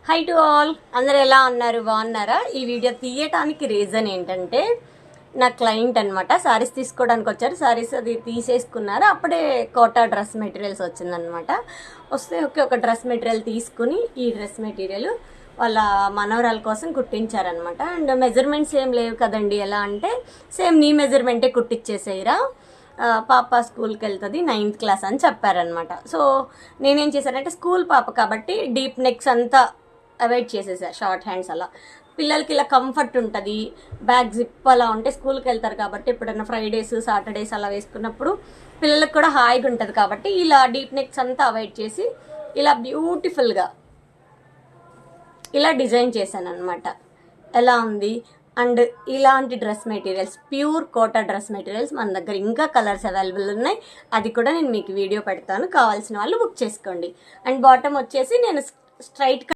High to all, అందరు ఎలా ఉన్నారు? బాగున్నారా? ఈ వీడియో తీయటానికి రీజన్ ఏంటంటే, నా క్లయింట్ అనమాట శారీస్ తీసుకోవడానికి వచ్చారు. శారీస్ అది తీసేసుకున్నారు. అప్పుడే కోటా డ్రెస్ మెటీరియల్స్ వచ్చిందనమాట. వస్తే ఒక డ్రెస్ మెటీరియల్ తీసుకుని ఈ డ్రెస్ మెటీరియల్ వాళ్ళ మనవరాల కోసం కుట్టించారనమాట. అండ్ మెజర్మెంట్స్ ఏం లేవు కదండి. ఎలా అంటే సేమ్ నీ మెజర్మెంటే కుట్టించేసేయరా, పాప స్కూల్కి వెళ్తుంది 9th క్లాస్ అని చెప్పారనమాట. సో నేనేం చేశానంటే, స్కూల్ పాప కాబట్టి డీప్ నెక్స్ అంతా అవాయిడ్ చేసేసా, షార్ట్ హ్యాండ్స్ అలా. పిల్లలకి ఇలా కంఫర్ట్ ఉంటుంది, బ్యాగ్ జిప్ అలా ఉంటే స్కూల్కి వెళ్తారు కాబట్టి ఎప్పుడైనా ఫ్రైడేస్ సాటర్డేస్ అలా వేసుకున్నప్పుడు పిల్లలకు కూడా హాయిగా ఉంటుంది కాబట్టి ఇలా డీప్ నెక్స్ అంతా అవాయిడ్ చేసి ఇలా బ్యూటిఫుల్గా ఇలా డిజైన్ చేశాను అనమాట. ఎలా ఉంది? అండ్ ఇలాంటి dress materials, pure Kota dress materials మన దగ్గర ఇంకా కలర్స్ అవైలబుల్ ఉన్నాయి. అది కూడా నేను మీకు వీడియో పెడతాను, కావాల్సిన వాళ్ళు బుక్ చేసుకోండి. అండ్ బాటమ్ వచ్చేసి నేను స్ట్రైట్